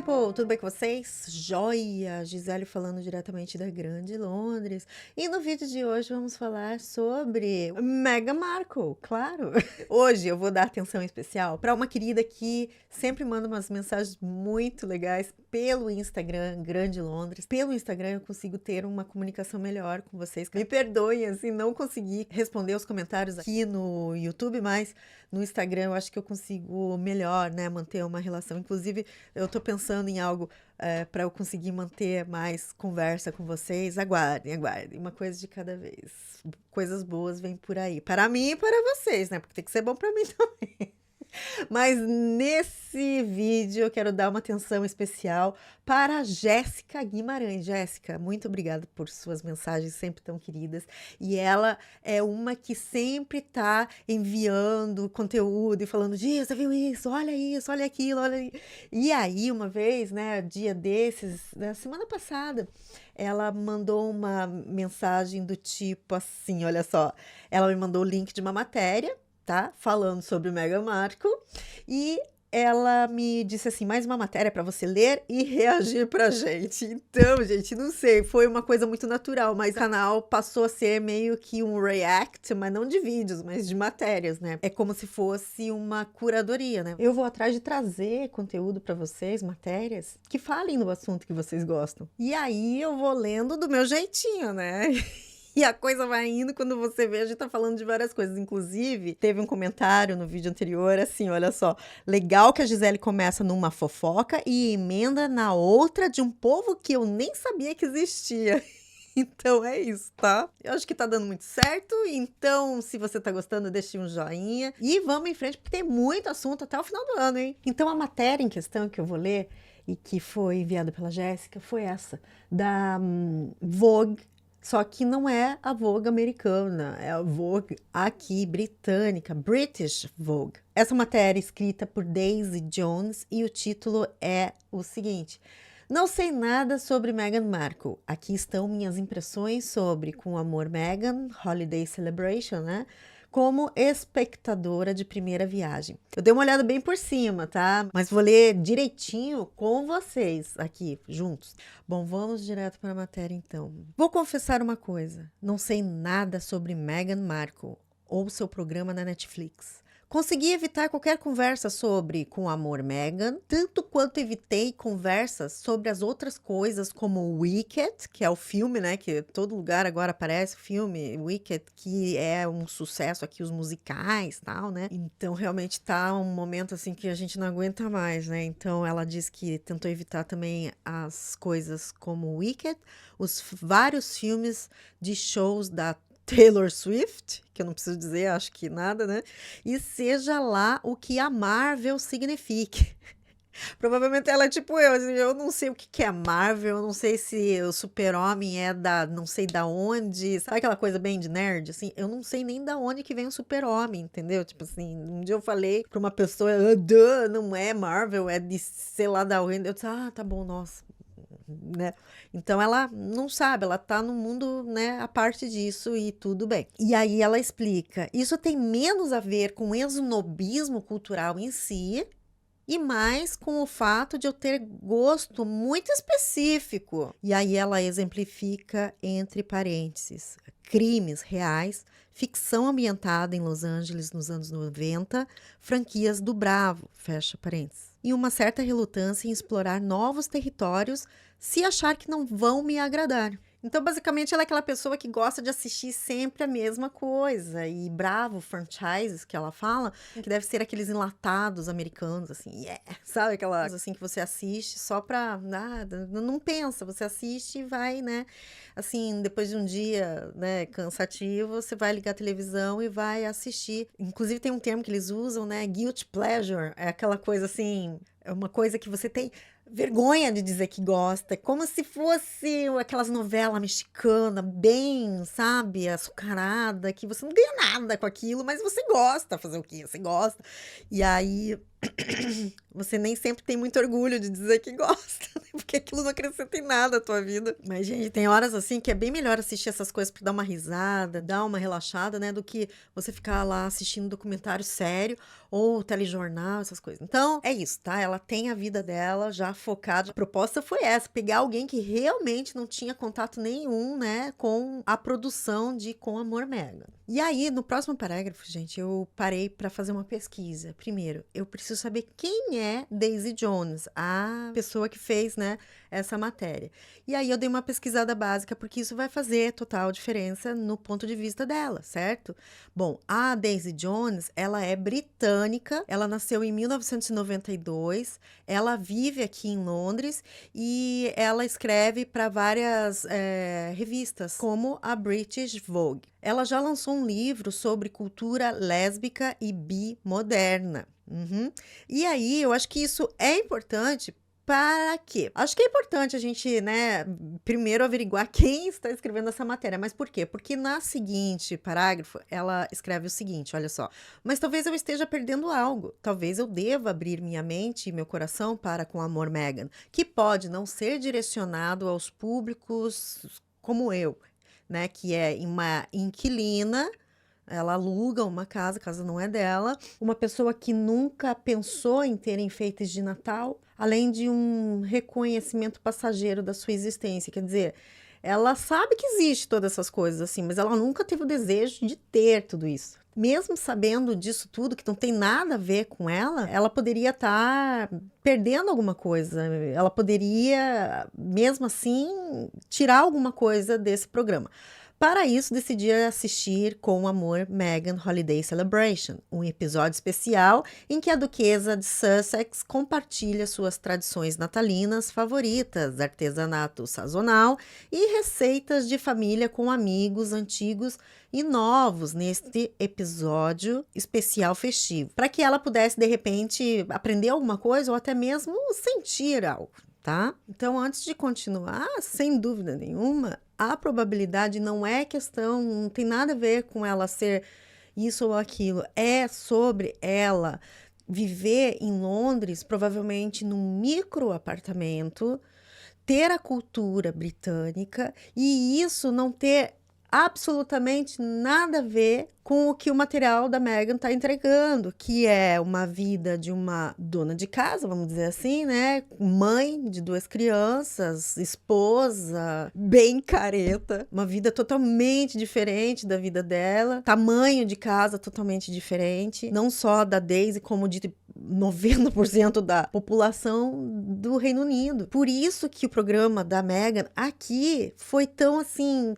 people! Tudo bem com vocês? Joia! Gisele falando diretamente da Grande Londres. E no vídeo de hoje vamos falar sobre Meghan Markle, claro! Hoje eu vou dar atenção especial para uma querida que sempre manda umas mensagens muito legais pelo Instagram, Grande Londres. Pelo Instagram eu consigo ter uma comunicação melhor com vocês. Me perdoem, assim, não consegui responder os comentários aqui no YouTube, mas no Instagram eu acho que eu consigo melhor, né, manter uma relação. Inclusive, eu tô pensando em algo para eu conseguir manter mais conversa com vocês. Aguardem, aguardem. Uma coisa de cada vez. Coisas boas vêm por aí. Para mim e para vocês, né? Porque tem que ser bom para mim também. Mas nesse vídeo eu quero dar uma atenção especial para a Jéssica Guimarães. Jéssica, muito obrigada por suas mensagens sempre tão queridas. E ela é uma que sempre está enviando conteúdo e falando: Gia, você viu isso? Olha aquilo, olha. E aí, uma vez, né, dia desses, na semana passada, ela mandou uma mensagem do tipo assim, olha só, ela me mandou o link de uma matéria, tá? Falando sobre o Meghan Markle, e ela me disse assim: mais uma matéria para você ler e reagir pra gente. Então, gente, não sei, foi uma coisa muito natural, mas o canal passou a ser meio que um react, mas não de vídeos, mas de matérias, né? É como se fosse uma curadoria, né? Eu vou atrás de trazer conteúdo para vocês, matérias que falem do assunto que vocês gostam. E aí eu vou lendo do meu jeitinho, né? E a coisa vai indo, quando você vê, a gente tá falando de várias coisas. Inclusive, teve um comentário no vídeo anterior, assim, olha só. Legal que a Gisele começa numa fofoca e emenda na outra de um povo que eu nem sabia que existia. Então é isso, tá? Eu acho que tá dando muito certo. Então, se você tá gostando, deixe um joinha. E vamos em frente, porque tem muito assunto até o final do ano, hein? Então, a matéria em questão que eu vou ler e que foi enviada pela Jéssica foi essa, da Vogue. Só que não é a Vogue americana, é a Vogue aqui, britânica, British Vogue. Essa matéria é escrita por Daisy Jones e o título é o seguinte: não sei nada sobre Meghan Markle. Aqui estão minhas impressões sobre Com Amor Meghan, Holiday Celebration, né? Como espectadora de primeira viagem. Eu dei uma olhada bem por cima, tá? Mas vou ler direitinho com vocês aqui, juntos. Bom, vamos direto para a matéria, então. Vou confessar uma coisa. Não sei nada sobre Meghan Markle ou seu programa na Netflix. Consegui evitar qualquer conversa sobre Com Amor Meghan, tanto quanto evitei conversas sobre as outras coisas como Wicked, que é o filme, né, que todo lugar agora aparece, o filme Wicked, que é um sucesso aqui, os musicais e tal, né? Então realmente tá um momento assim que a gente não aguenta mais, né? Então ela diz que tentou evitar também as coisas como Wicked, os vários filmes de shows da Taylor Swift, que eu não preciso dizer, acho que nada, né? E seja lá o que a Marvel signifique. Provavelmente ela é tipo eu, assim, eu não sei o que é Marvel, eu não sei se o Super-Homem é da não sei da onde, sabe aquela coisa bem de nerd, assim? Eu não sei nem da onde que vem o Super-Homem, entendeu? Tipo assim, um dia eu falei pra uma pessoa: "Duh, não é Marvel, é de sei lá da onde", eu disse: "Ah, tá bom, nossa", né? Então ela não sabe, ela tá no mundo, né, a parte disso e tudo bem. E aí ela explica: isso tem menos a ver com esnobismo cultural em si e mais com o fato de eu ter gosto muito específico. E aí ela exemplifica entre parênteses: crimes reais, ficção ambientada em Los Angeles nos anos 90, franquias do Bravo, fecha parênteses. E uma certa relutância em explorar novos territórios se achar que não vão me agradar. Então, basicamente, ela é aquela pessoa que gosta de assistir sempre a mesma coisa. E Bravo, franchises que ela fala, que deve ser aqueles enlatados americanos, assim, yeah, sabe? Aquela assim que você assiste só pra nada, não pensa, você assiste e vai, né? Assim, depois de um dia, né, cansativo, você vai ligar a televisão e vai assistir. Inclusive, tem um termo que eles usam, né? Guilty pleasure. É aquela coisa assim, é uma coisa que você tem vergonha de dizer que gosta, é como se fosse aquelas novelas mexicanas, bem, sabe, açucarada, que você não ganha nada com aquilo, mas você gosta, fazer o quê? Você gosta. E aí Você nem sempre tem muito orgulho de dizer que gosta, né, porque aquilo não acrescenta em nada à tua vida. Mas, gente, tem horas, assim, que é bem melhor assistir essas coisas pra dar uma risada, dar uma relaxada, né, do que você ficar lá assistindo documentário sério ou telejornal, essas coisas. Então, é isso, tá? Ela tem a vida dela já focada. A proposta foi essa, pegar alguém que realmente não tinha contato nenhum, né, com a produção de Com Amor, Megan. E aí, no próximo parágrafo, gente, eu parei pra fazer uma pesquisa. Primeiro, eu preciso saber quem é Daisy Jones, a pessoa que fez, né, essa matéria. E aí eu dei uma pesquisada básica, porque isso vai fazer total diferença no ponto de vista dela, certo? Bom, a Daisy Jones, ela é britânica, ela nasceu em 1992, ela vive aqui em Londres e ela escreve para várias revistas, como a British Vogue. Ela já lançou um livro sobre cultura lésbica e bi moderna. Uhum. E aí, eu acho que isso é importante. Para quê? Acho que é importante a gente, né, primeiro averiguar quem está escrevendo essa matéria. Mas por quê? Porque na seguinte parágrafo, ela escreve o seguinte, olha só. Mas talvez eu esteja perdendo algo. Talvez eu deva abrir minha mente e meu coração para Com Amor, Megan, que pode não ser direcionado aos públicos como eu, né, que é uma inquilina. Ela aluga uma casa, a casa não é dela. Uma pessoa que nunca pensou em ter enfeites de Natal, além de um reconhecimento passageiro da sua existência. Quer dizer, ela sabe que existe todas essas coisas assim, mas ela nunca teve o desejo de ter tudo isso. Mesmo sabendo disso tudo, que não tem nada a ver com ela poderia estar perdendo alguma coisa. Ela poderia, mesmo assim, tirar alguma coisa desse programa. Para isso, decidi assistir Com Amor, Megan Holiday Celebration, um episódio especial em que a duquesa de Sussex compartilha suas tradições natalinas favoritas, artesanato sazonal e receitas de família com amigos antigos e novos neste episódio especial festivo, para que ela pudesse, de repente, aprender alguma coisa ou até mesmo sentir algo. Tá? Então, antes de continuar, sem dúvida nenhuma, a probabilidade não é questão, não tem nada a ver com ela ser isso ou aquilo, é sobre ela viver em Londres, provavelmente num micro apartamento, ter a cultura britânica e isso não ter absolutamente nada a ver com o que o material da Megan está entregando, que é uma vida de uma dona de casa, vamos dizer assim, né? Mãe de 2 crianças, esposa, bem careta, uma vida totalmente diferente da vida dela, tamanho de casa totalmente diferente, não só da Daisy, como de 90% da população do Reino Unido. Por isso que o programa da Megan aqui foi tão assim,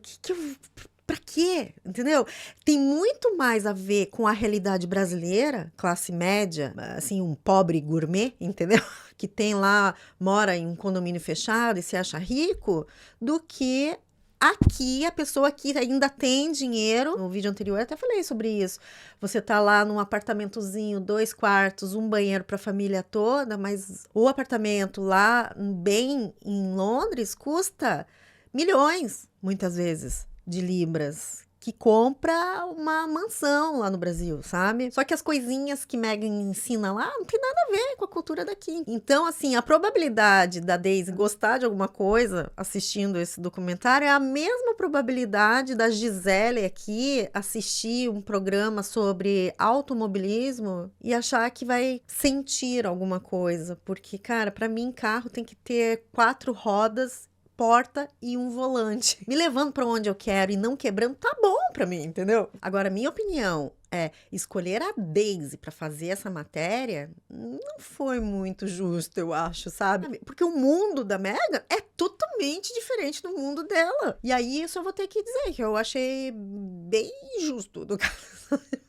pra quê? Entendeu? Tem muito mais a ver com a realidade brasileira, classe média, assim, um pobre gourmet, entendeu? Que tem lá, mora em um condomínio fechado e se acha rico, do que aqui, a pessoa aqui ainda tem dinheiro. No vídeo anterior eu até falei sobre isso. Você tá lá num apartamentozinho, 2 quartos, um banheiro para a família toda, mas o apartamento lá, bem em Londres, custa milhões, muitas vezes, de libras, que compra uma mansão lá no Brasil, sabe? Só que as coisinhas que Megan ensina lá não tem nada a ver com a cultura daqui. Então, assim, a probabilidade da Daisy gostar de alguma coisa assistindo esse documentário é a mesma probabilidade da Gisele aqui assistir um programa sobre automobilismo e achar que vai sentir alguma coisa. Porque, cara, pra mim, carro tem que ter 4 rodas, porta e um volante, me levando para onde eu quero e não quebrando, tá bom para mim, entendeu? Agora, minha opinião é escolher a Daisy para fazer essa matéria não foi muito justo, eu acho, sabe? Porque o mundo da Megan é totalmente diferente do mundo dela. E aí isso eu vou ter que dizer que eu achei bem injusto do caso.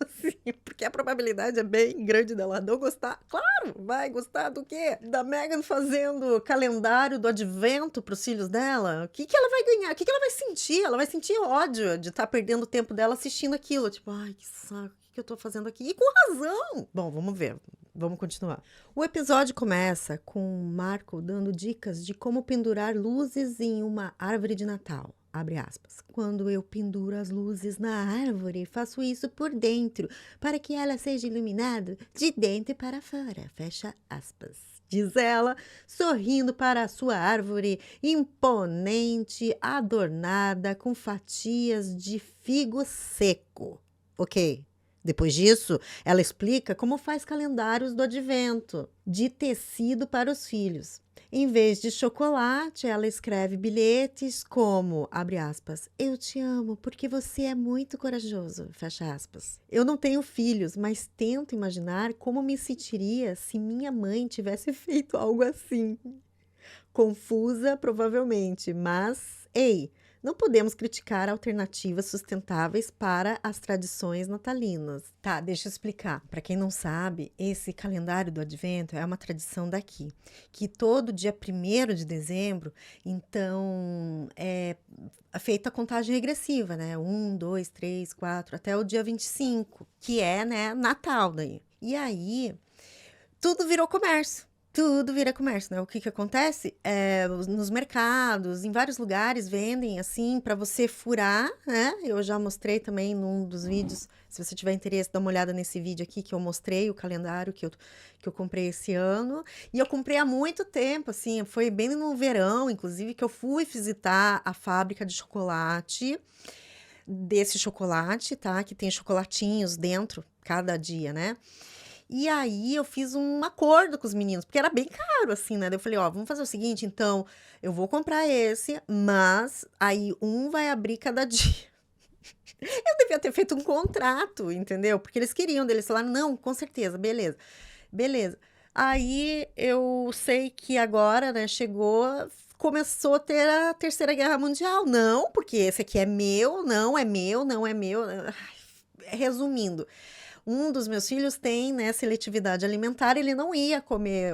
Assim, porque a probabilidade é bem grande dela não gostar. Claro, vai gostar do quê? Da Megan fazendo calendário do advento para os filhos dela? O que ela vai ganhar? O que ela vai sentir? Ela vai sentir ódio de estar perdendo o tempo dela assistindo aquilo. Tipo, ai, que saco, o que eu tô fazendo aqui? E com razão! Bom, vamos ver. Vamos continuar. O episódio começa com Marco dando dicas de como pendurar luzes em uma árvore de Natal. abre aspas, quando eu penduro as luzes na árvore, faço isso por dentro, para que ela seja iluminada de dentro para fora, fecha aspas. Diz ela, sorrindo para a sua árvore imponente, adornada com fatias de figo seco. Ok. Depois disso, ela explica como faz calendários do advento, de tecido para os filhos. Em vez de chocolate, ela escreve bilhetes como, abre aspas, eu te amo porque você é muito corajoso, fecha aspas. Eu não tenho filhos, mas tento imaginar como me sentiria se minha mãe tivesse feito algo assim. Confusa, provavelmente, mas, ei, não podemos criticar alternativas sustentáveis para as tradições natalinas. Tá, deixa eu explicar. Para quem não sabe, esse calendário do Advento é uma tradição daqui, que todo dia 1º de dezembro, então, é feita a contagem regressiva, né? 1, 2, 3, 4, até o dia 25, que é, né, Natal daí. E aí, tudo virou comércio. Tudo vira comércio, né? O que acontece? Nos mercados, em vários lugares vendem assim para você furar, né? Eu já mostrei também num dos vídeos. Se você tiver interesse, dá uma olhada nesse vídeo aqui que eu mostrei o calendário que eu comprei esse ano. E eu comprei há muito tempo, assim, foi bem no verão, inclusive, que eu fui visitar a fábrica de chocolate, desse chocolate, tá? Que tem chocolatinhos dentro cada dia, né? E aí eu fiz um acordo com os meninos, porque era bem caro, assim, né? Daí eu falei, ó, vamos fazer o seguinte, então, eu vou comprar esse, mas aí um vai abrir cada dia. Eu devia ter feito um contrato, entendeu? Porque eles queriam, eles falaram, não, com certeza, beleza, beleza. Aí eu sei que agora, né, começou a ter a Terceira Guerra Mundial. Não, porque esse aqui é meu, não é meu, não é meu. Ai, resumindo, um dos meus filhos tem, né, seletividade alimentar, ele não ia comer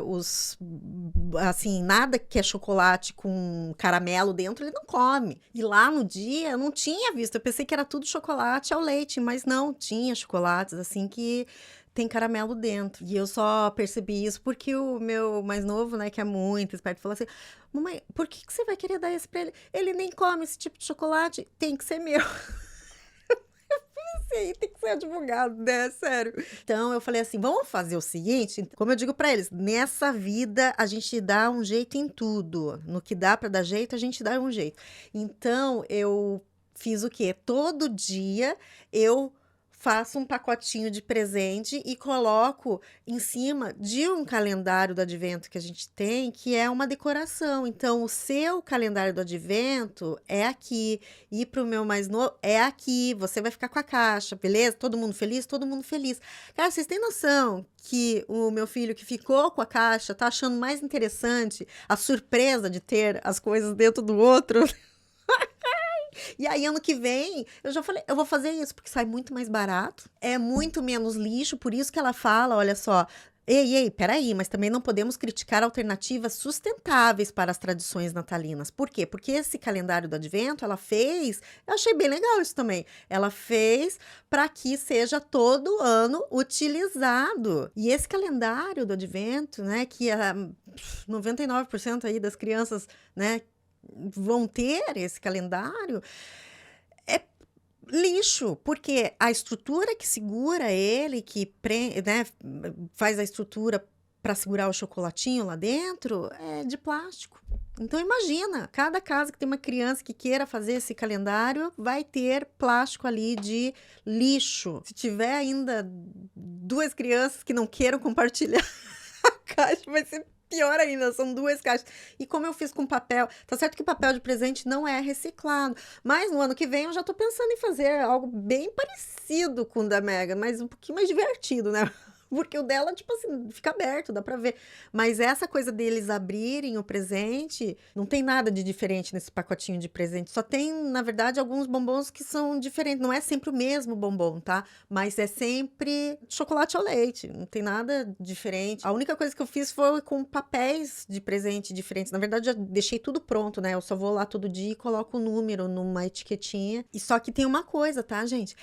assim, nada que é chocolate com caramelo dentro, ele não come. E lá no dia eu não tinha visto, eu pensei que era tudo chocolate ao leite, mas não, tinha chocolates assim que tem caramelo dentro. E eu só percebi isso porque o meu mais novo, né, que é muito esperto, falou assim, mamãe, por que você vai querer dar esse pra ele? Ele nem come esse tipo de chocolate, tem que ser meu. Tem que ser advogado, né? Sério. Então eu falei assim: vamos fazer o seguinte, como eu digo pra eles, nessa vida a gente dá um jeito em tudo. No que dá pra dar jeito, a gente dá um jeito. Então eu fiz o quê? Todo dia eu faço um pacotinho de presente e coloco em cima de um calendário do advento que a gente tem, que é uma decoração. Então, o seu calendário do advento é aqui, e para o meu mais novo é aqui. Você vai ficar com a caixa, beleza? Todo mundo feliz? Todo mundo feliz. Cara, vocês têm noção que o meu filho que ficou com a caixa tá achando mais interessante a surpresa de ter as coisas dentro do outro? E aí, ano que vem, eu já falei, eu vou fazer isso, porque sai muito mais barato, é muito menos lixo, por isso que ela fala, olha só, ei, peraí, mas também não podemos criticar alternativas sustentáveis para as tradições natalinas. Por quê? Porque esse calendário do advento, ela fez, eu achei bem legal isso também, ela fez para que seja todo ano utilizado. E esse calendário do advento, né, que 99% aí das crianças, né, vão ter esse calendário, é lixo, porque a estrutura que segura ele, né, faz a estrutura para segurar o chocolatinho lá dentro, é de plástico. Então imagina, cada casa que tem uma criança que queira fazer esse calendário vai ter plástico ali de lixo. Se tiver ainda 2 crianças que não queiram compartilhar a caixa, vai ser pior ainda, são 2 caixas. E como eu fiz com papel, tá certo que papel de presente não é reciclado, mas no ano que vem eu já tô pensando em fazer algo bem parecido com o da Mega, mas um pouquinho mais divertido, né? Porque o dela, tipo assim, fica aberto, dá pra ver. Mas essa coisa deles abrirem o presente, não tem nada de diferente nesse pacotinho de presente. Só tem, na verdade, alguns bombons que são diferentes. Não é sempre o mesmo bombom, tá? Mas é sempre chocolate ao leite. Não tem nada diferente. A única coisa que eu fiz foi com papéis de presente diferentes. Na verdade, já deixei tudo pronto, né? Eu só vou lá todo dia e coloco o número numa etiquetinha. E só que tem uma coisa, tá, gente?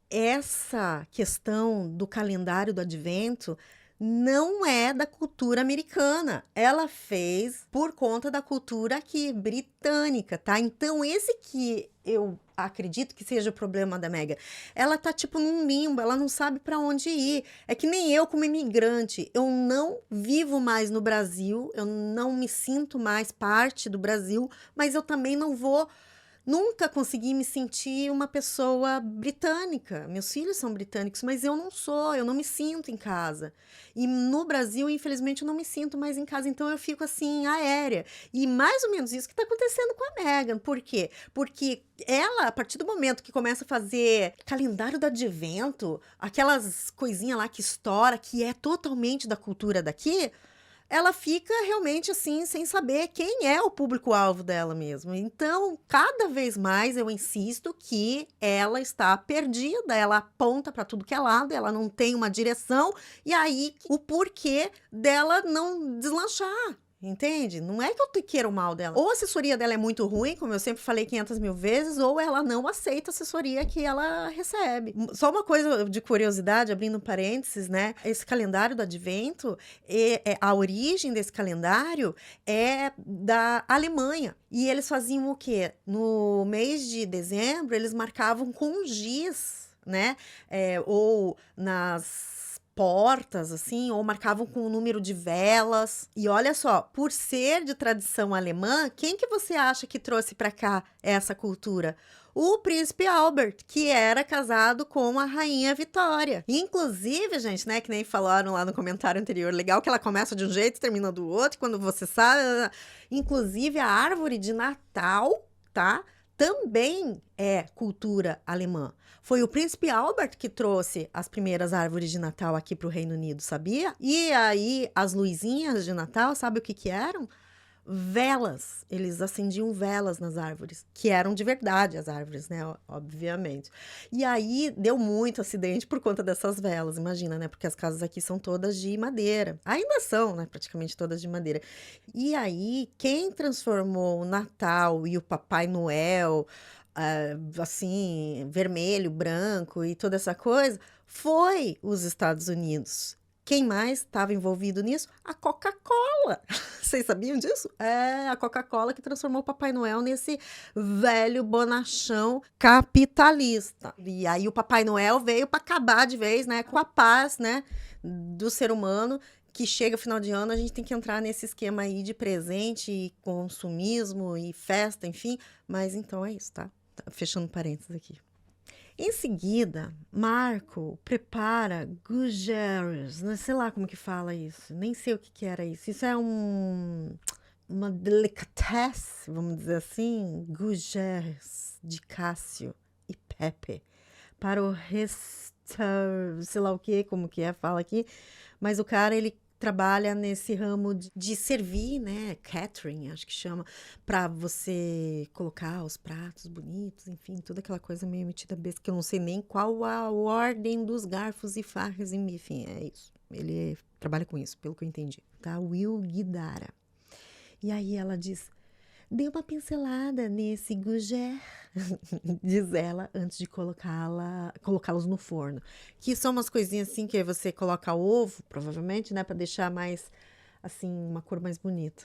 Essa questão do calendário do advento não é da cultura americana. Ela fez por conta da cultura aqui, britânica, tá? Então, esse que eu acredito que seja o problema da Meghan. Ela tá tipo num limbo, ela não sabe para onde ir. É que nem eu como imigrante, eu não vivo mais no Brasil, eu não me sinto mais parte do Brasil, mas eu também não vou nunca consegui me sentir uma pessoa britânica. Meus filhos são britânicos, mas eu não sou, eu não me sinto em casa. E no Brasil, infelizmente, eu não me sinto mais em casa, então eu fico assim, aérea. E mais ou menos isso que está acontecendo com a Meghan. Por quê? Porque ela, a partir do momento que começa a fazer calendário do advento, aquelas coisinhas lá que estoura, que é totalmente da cultura daqui, ela fica realmente assim, sem saber quem é o público-alvo dela mesmo. Então, cada vez mais eu insisto que ela está perdida, ela aponta para tudo que é lado, ela não tem uma direção, e aí o porquê dela não deslanchar. Entende? Não é que eu queira o mal dela. Ou a assessoria dela é muito ruim, como eu sempre falei 500 mil vezes, ou ela não aceita a assessoria que ela recebe. Só uma coisa de curiosidade, abrindo parênteses, né? Esse calendário do advento, a origem desse calendário é da Alemanha. E eles faziam o quê? No mês de dezembro, eles marcavam com giz, né? Ou nas portas, assim, ou marcavam com o número de velas. E olha só, por ser de tradição alemã, quem que você acha que trouxe para cá essa cultura? O príncipe Albert, que era casado com a rainha Vitória. Inclusive, gente, né, que nem falaram lá no comentário anterior, legal que ela começa de um jeito e termina do outro, quando você sabe. Inclusive, a árvore de Natal, tá? Também é cultura alemã. Foi o príncipe Albert que trouxe as primeiras árvores de Natal aqui para o Reino Unido, sabia? E aí, as luzinhas de Natal, sabe o que que eram? Velas. Eles acendiam velas nas árvores, que eram de verdade as árvores, né? Obviamente. E aí, deu muito acidente por conta dessas velas, imagina, né? Porque as casas aqui são todas de madeira. Ainda são, né? Praticamente todas de madeira. E aí, quem transformou o Natal e o Papai Noel assim, vermelho, branco e toda essa coisa, foi os Estados Unidos. Quem mais estava envolvido nisso? A Coca-Cola. Vocês sabiam disso? É a Coca-Cola que transformou o Papai Noel nesse velho bonachão capitalista. E aí o Papai Noel veio para acabar de vez, né, com a paz, né, do ser humano, que chega final de ano, a gente tem que entrar nesse esquema aí de presente e consumismo e festa, enfim. Mas então é isso, tá? Fechando parênteses aqui. Em seguida, Marco prepara gougères, não sei lá como que fala isso, nem sei o que que era isso. Isso é uma delicatesse, vamos dizer assim, gougères de Cássio e Pepe para o sei lá o que, como que é, fala aqui, mas o cara, ele trabalha nesse ramo de servir, né? Catering, acho que chama, para você colocar os pratos bonitos, enfim, toda aquela coisa meio metida besta, que eu não sei nem qual a ordem dos garfos e farras, enfim, é isso. Ele trabalha com isso, pelo que eu entendi, tá? Will Guidara. E aí ela diz: dê uma pincelada nesse gougère, diz ela, antes de colocá-los no forno. Que são umas coisinhas assim que você coloca ovo, provavelmente, né, para deixar mais, assim, uma cor mais bonita.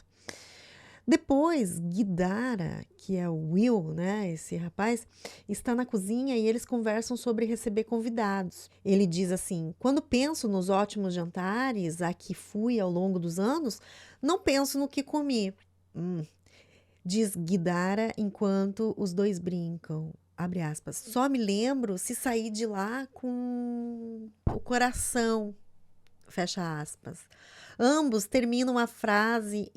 Depois, Guidara, que é o Will, né, esse rapaz, está na cozinha e eles conversam sobre receber convidados. Ele diz assim: quando penso nos ótimos jantares a que fui ao longo dos anos, não penso no que comi. Diz Guidara enquanto os dois brincam. Abre aspas. Só me lembro se sair de lá com o coração. Fecha aspas. Ambos terminam a frase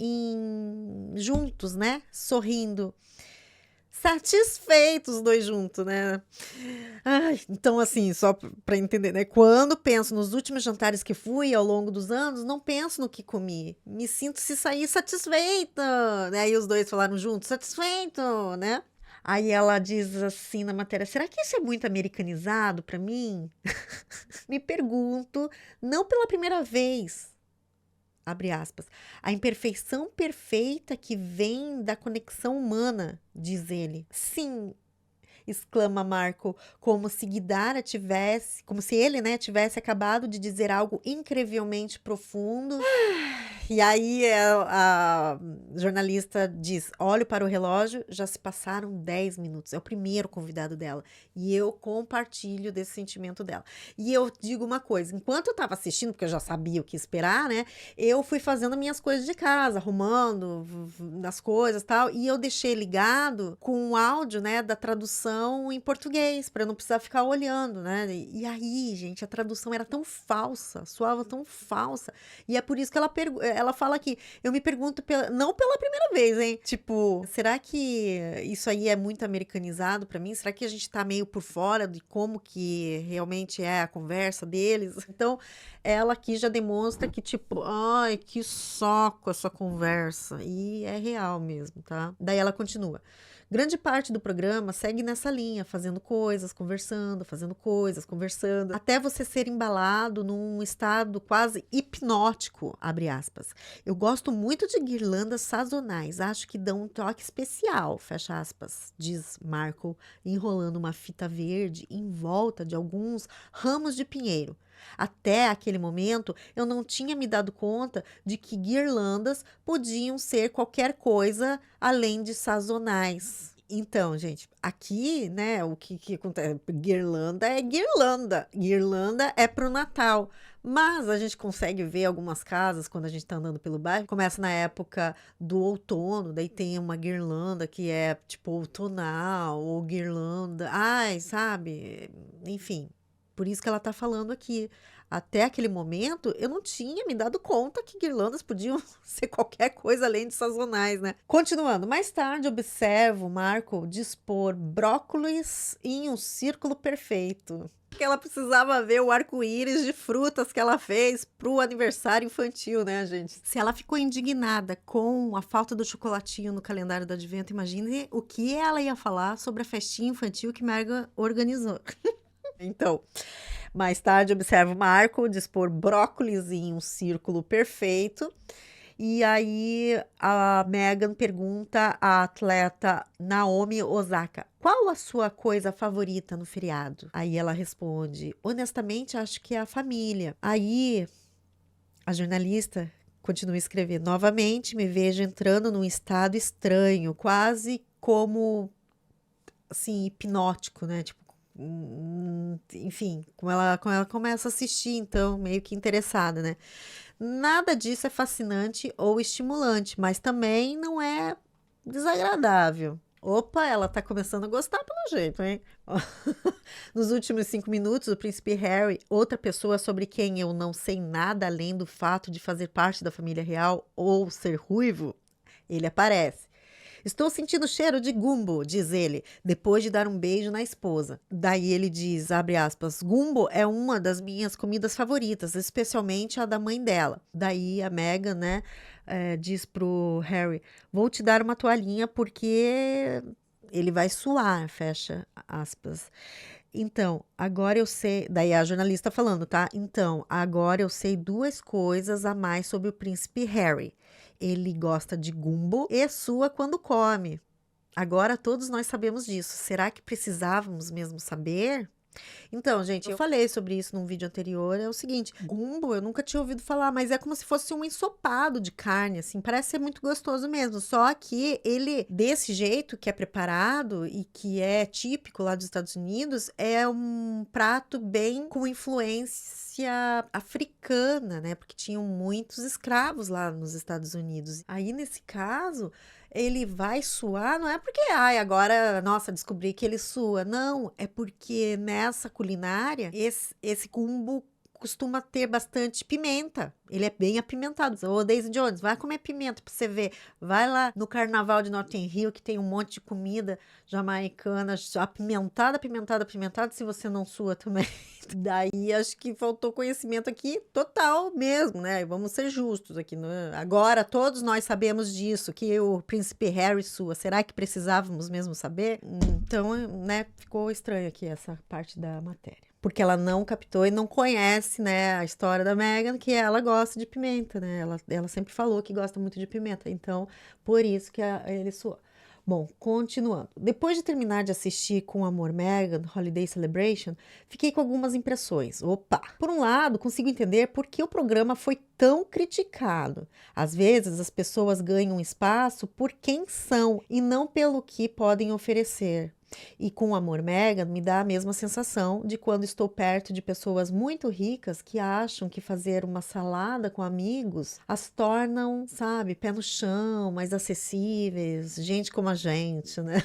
juntos, né? Sorrindo. Satisfeitos os dois juntos, né? Ai, então, assim, só para entender, né? Quando penso nos últimos jantares que fui ao longo dos anos, não penso no que comi. Me sinto se sair satisfeita, né? E os dois falaram juntos, satisfeito, né? Aí ela diz assim na matéria: será que isso é muito americanizado para mim? Me pergunto, não pela primeira vez. Abre aspas. A imperfeição perfeita que vem da conexão humana, diz ele. Sim, exclama Marco, como se ele, né, tivesse acabado de dizer algo incrivelmente profundo. E aí a jornalista diz: olho para o relógio, já se passaram 10 minutos. É o primeiro convidado dela. E eu compartilho desse sentimento dela. E eu digo uma coisa: enquanto eu estava assistindo, porque eu já sabia o que esperar, né? Eu fui fazendo minhas coisas de casa, arrumando as coisas e tal. E eu deixei ligado com o áudio, né, da tradução em português, para eu não precisar ficar olhando, né? E aí, gente, a tradução era tão falsa, soava tão falsa. E é por isso que ela fala aqui, eu me pergunto, não pela primeira vez, hein? Tipo, será que isso aí é muito americanizado pra mim? Será que a gente tá meio por fora de como que realmente é a conversa deles? Então, ela aqui já demonstra que, tipo, ai, que saco essa conversa. E é real mesmo, tá? Daí ela continua. Grande parte do programa segue nessa linha, fazendo coisas, conversando, até você ser embalado num estado quase hipnótico, abre aspas. Eu gosto muito de guirlandas sazonais, acho que dão um toque especial, fecha aspas, diz Marco, enrolando uma fita verde em volta de alguns ramos de pinheiro. Até aquele momento, eu não tinha me dado conta de que guirlandas podiam ser qualquer coisa além de sazonais. Então, gente, aqui, né, o que acontece? Guirlanda é guirlanda. Guirlanda é pro Natal. Mas a gente consegue ver algumas casas quando a gente tá andando pelo bairro. Começa na época do outono, daí tem uma guirlanda que é tipo outonal, ou guirlanda. Ai, sabe? Enfim. Por isso que ela tá falando aqui. Até aquele momento, eu não tinha me dado conta que guirlandas podiam ser qualquer coisa além de sazonais, né? Continuando, mais tarde observo Marco dispor brócolis em um círculo perfeito. Que ela precisava ver o arco-íris de frutas que ela fez pro aniversário infantil, né, gente? Se ela ficou indignada com a falta do chocolatinho no calendário do advento, imagine o que ela ia falar sobre a festinha infantil que Marga organizou. Então, mais tarde observo Marco dispor brócolis em um círculo perfeito. E aí a Megan pergunta à atleta Naomi Osaka: qual a sua coisa favorita no feriado? Aí ela responde: honestamente, acho que é a família. Aí a jornalista continua a escrever: novamente me vejo entrando num estado estranho, quase como assim, hipnótico, né? Tipo, enfim, como ela começa a assistir, então, meio que interessada, né? Nada disso é fascinante ou estimulante, mas também não é desagradável. Opa, ela tá começando a gostar pelo jeito, hein? Nos últimos 5 minutos, o príncipe Harry, outra pessoa sobre quem eu não sei nada além do fato de fazer parte da família real ou ser ruivo, ele aparece. Estou sentindo cheiro de gumbo, diz ele, depois de dar um beijo na esposa. Daí ele diz, abre aspas, gumbo é uma das minhas comidas favoritas, especialmente a da mãe dela. Daí a Meghan, né, diz pro Harry, vou te dar uma toalhinha porque ele vai suar, fecha aspas. Então, agora eu sei. Daí a jornalista falando, tá? Então, agora eu sei duas coisas a mais sobre o príncipe Harry. Ele gosta de gumbo e sua quando come. Agora todos nós sabemos disso. Será que precisávamos mesmo saber? Então, gente, eu falei sobre isso num vídeo anterior. É o seguinte, gumbo eu nunca tinha ouvido falar, mas é como se fosse um ensopado de carne, assim. Parece ser muito gostoso mesmo. Só que ele, desse jeito que é preparado e que é típico lá dos Estados Unidos, é um prato bem com influência africana, né? Porque tinham muitos escravos lá nos Estados Unidos. Aí, nesse caso, ele vai suar, não é porque, ai, agora, nossa, descobri que ele sua. Não, é porque nessa culinária, esse gumbo costuma ter bastante pimenta. Ele é bem apimentado. Ô, Daisy Jones, vai comer pimenta pra você ver. Vai lá no carnaval de Notting Hill, que tem um monte de comida jamaicana, apimentada, apimentada, apimentada, se você não sua também. Daí acho que faltou conhecimento aqui total mesmo, né? Vamos ser justos aqui. Né? Agora todos nós sabemos disso, que o príncipe Harry sua. Será que precisávamos mesmo saber? Então, né, ficou estranho aqui essa parte da matéria. Porque ela não captou e não conhece, né, a história da Meghan, que ela gosta de pimenta, né? Ela sempre falou que gosta muito de pimenta. Então, por isso que ele suou. Bom, continuando. Depois de terminar de assistir Com Amor, Meghan, Holiday Celebration, fiquei com algumas impressões. Opa! Por um lado, consigo entender por que o programa foi tão criticado. Às vezes, as pessoas ganham espaço por quem são e não pelo que podem oferecer. E com o Amor, Meghan me dá a mesma sensação de quando estou perto de pessoas muito ricas que acham que fazer uma salada com amigos as tornam, sabe, pé no chão, mais acessíveis, gente como a gente, né?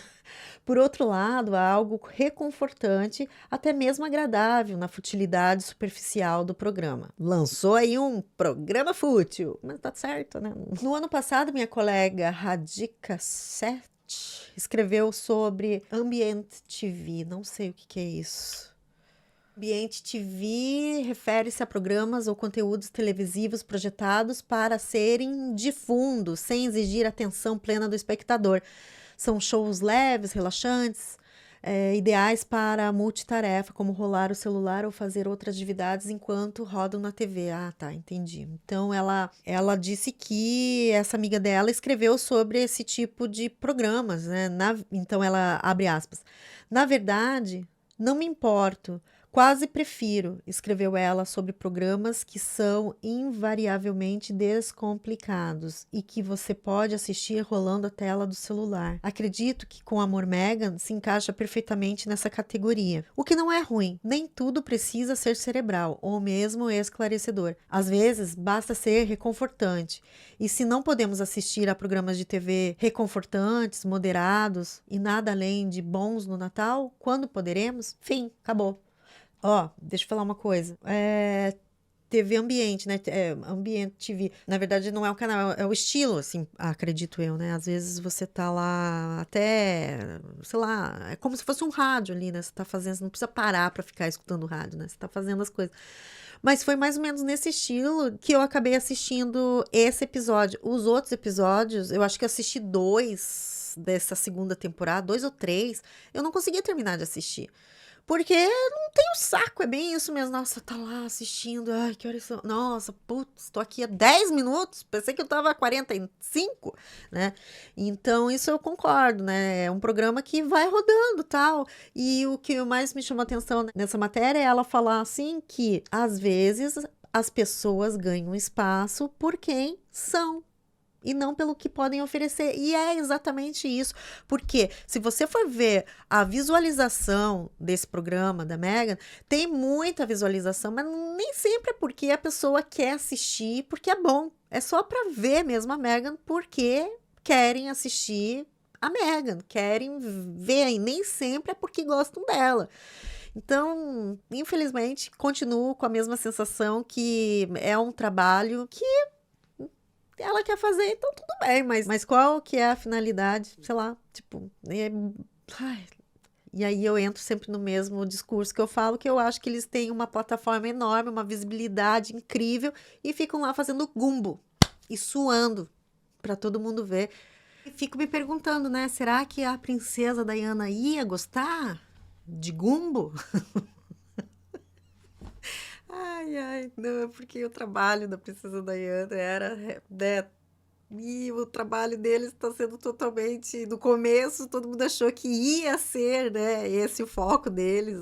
Por outro lado, há algo reconfortante, até mesmo agradável na futilidade superficial do programa. Lançou aí um programa fútil, mas tá certo, né? No ano passado, minha colega Radhika Seth escreveu sobre Ambient TV, não sei o que é isso. Ambient TV refere-se a programas ou conteúdos televisivos projetados para serem de fundo, sem exigir atenção plena do espectador. São shows leves, relaxantes, ideais para multitarefa, como rolar o celular ou fazer outras atividades enquanto rodam na TV. Ah, tá, entendi. Então, ela disse que essa amiga dela escreveu sobre esse tipo de programas, né? Então, ela abre aspas. Na verdade, não me importo. Quase prefiro, escreveu ela, sobre programas que são invariavelmente descomplicados e que você pode assistir rolando a tela do celular. Acredito que com Amor, Meghan se encaixa perfeitamente nessa categoria. O que não é ruim, nem tudo precisa ser cerebral ou mesmo esclarecedor. Às vezes, basta ser reconfortante. E se não podemos assistir a programas de TV reconfortantes, moderados e nada além de bons no Natal, quando poderemos? Fim, acabou. Ó, deixa eu falar uma coisa. TV Ambiente, né? Ambiente TV. Na verdade, não é o canal, é o estilo, assim, acredito eu, né? Às vezes você tá lá até, sei lá, é como se fosse um rádio ali, né? Você tá fazendo, você não precisa parar pra ficar escutando o rádio, né? Você tá fazendo as coisas. Mas foi mais ou menos nesse estilo que eu acabei assistindo esse episódio. Os outros episódios, eu acho que eu assisti 2 dessa segunda temporada, 2 ou 3. Eu não conseguia terminar de assistir. Porque não tem o saco, é bem isso mesmo. Nossa, tá lá assistindo. Ai, que horas são? Nossa, putz, tô aqui há 10 minutos. Pensei que eu tava há 45, né? Então, isso eu concordo, né? É um programa que vai rodando, tal. E o que mais me chamou a atenção nessa matéria é ela falar assim que, às vezes, as pessoas ganham espaço por quem são e não pelo que podem oferecer. E é exatamente isso. Porque se você for ver a visualização desse programa da Meghan, tem muita visualização, mas nem sempre é porque a pessoa quer assistir, porque é bom. É só para ver mesmo a Meghan porque querem assistir a Meghan, querem ver, e nem sempre é porque gostam dela. Então, infelizmente, continuo com a mesma sensação que é um trabalho que ela quer fazer, então tudo bem, mas qual que é a finalidade? Sei lá, tipo, ai, e aí eu entro sempre no mesmo discurso que eu falo, que eu acho que eles têm uma plataforma enorme, uma visibilidade incrível e ficam lá fazendo gumbo e suando para todo mundo ver. E fico me perguntando, né, será que a princesa Diana ia gostar de gumbo? Ai, ai, não, porque o trabalho da princesa Diana era, né, e o trabalho deles está sendo totalmente. No começo, todo mundo achou que ia ser, né? Esse o foco deles,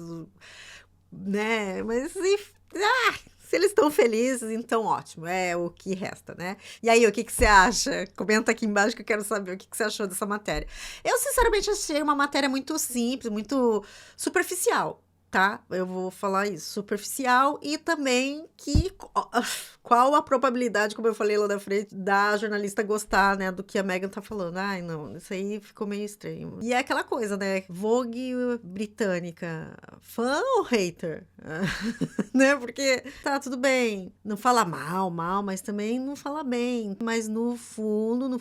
né? Mas se eles estão felizes, então ótimo, é o que resta, né? E aí, o que você acha? Comenta aqui embaixo que eu quero saber o que você achou dessa matéria. Eu, sinceramente, achei uma matéria muito simples, muito superficial. Tá? Eu vou falar isso, superficial e também que qual a probabilidade, como eu falei lá na frente, da jornalista gostar, né, do que a Meghan tá falando. Ai, não, isso aí ficou meio estranho. E é aquela coisa, né, Vogue britânica, fã ou hater? Né, porque tá tudo bem, não fala mal, mas também não fala bem, mas no fundo,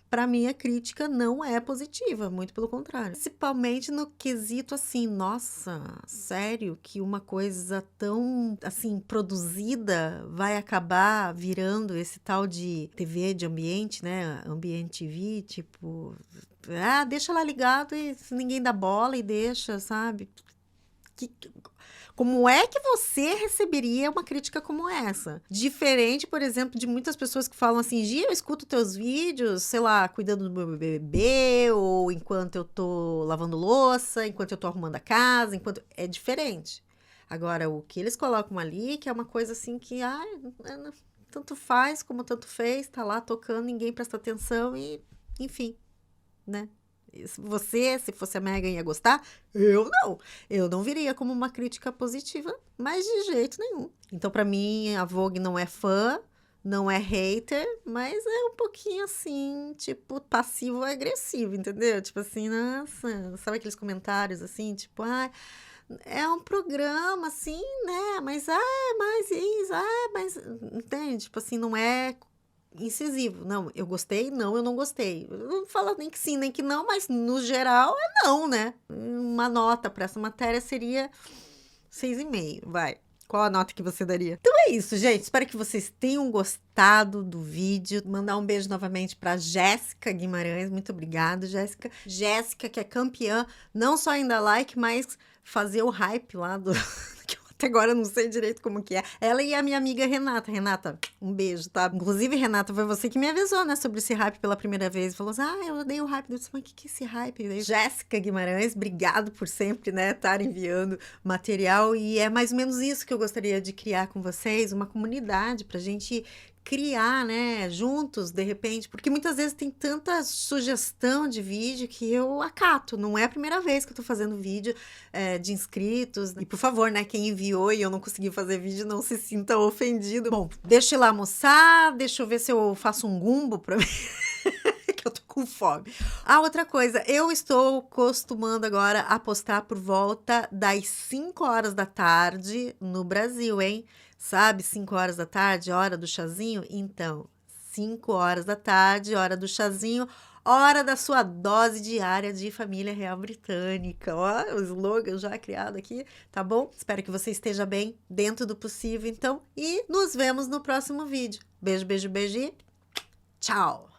para mim a crítica não é positiva, muito pelo contrário. Principalmente no quesito assim, nossa, sério que uma coisa tão assim produzida vai acabar virando esse tal de TV de ambiente, né? Ambiente TV, tipo, deixa lá ligado e ninguém dá bola e deixa, sabe? Como é que você receberia uma crítica como essa? Diferente, por exemplo, de muitas pessoas que falam assim, Gia, eu escuto teus vídeos, sei lá, cuidando do meu bebê, ou enquanto eu tô lavando louça, enquanto eu tô arrumando a casa, enquanto... É diferente. Agora, o que eles colocam ali, que é uma coisa assim que, tanto faz como tanto fez, tá lá tocando, ninguém presta atenção e, enfim, né? Você, se fosse a Megan, ia gostar? Eu não. Eu não viria como uma crítica positiva, mas de jeito nenhum. Então, pra mim, a Vogue não é fã, não é hater, mas é um pouquinho assim, tipo, passivo-agressivo, entendeu? Tipo assim, nossa, sabe aqueles comentários assim, tipo, é um programa, assim, né? Mas isso, mas. Entende? Tipo assim, não é incisivo. Não, eu gostei, não, eu não gostei. Eu não falo nem que sim, nem que não, mas no geral é não, né? Uma nota para essa matéria seria 6,5, vai. Qual a nota que você daria? Então é isso, gente. Espero que vocês tenham gostado do vídeo. Mandar um beijo novamente para Jéssica Guimarães. Muito obrigada, Jéssica. Jéssica, que é campeã, não só ainda like, mas fazer o hype lá do... Até agora eu não sei direito como que é. Ela e a minha amiga Renata. Renata, um beijo, tá? Inclusive, Renata, foi você que me avisou, né, sobre esse hype pela primeira vez. Falou assim, eu odeio o hype. Eu disse, mas o que é esse hype? Jéssica Guimarães, obrigado por sempre, né, estar enviando material. E é mais ou menos isso que eu gostaria de criar com vocês, uma comunidade pra gente criar, né, juntos, de repente, porque muitas vezes tem tanta sugestão de vídeo que eu acato, não é a primeira vez que eu tô fazendo vídeo de inscritos, e por favor, né, quem enviou e eu não consegui fazer vídeo, não se sinta ofendido. Bom, deixa eu ir lá almoçar, deixa eu ver se eu faço um gumbo pra mim, que eu tô com fome. Outra coisa, eu estou costumando agora a postar por volta das 5 horas da tarde no Brasil, hein? Sabe, 5 horas da tarde, hora do chazinho? Então, 5 horas da tarde, hora do chazinho, hora da sua dose diária de família real britânica. Ó, o slogan já criado aqui, tá bom? Espero que você esteja bem, dentro do possível, então. E nos vemos no próximo vídeo. Beijo, beijo, beijo e tchau!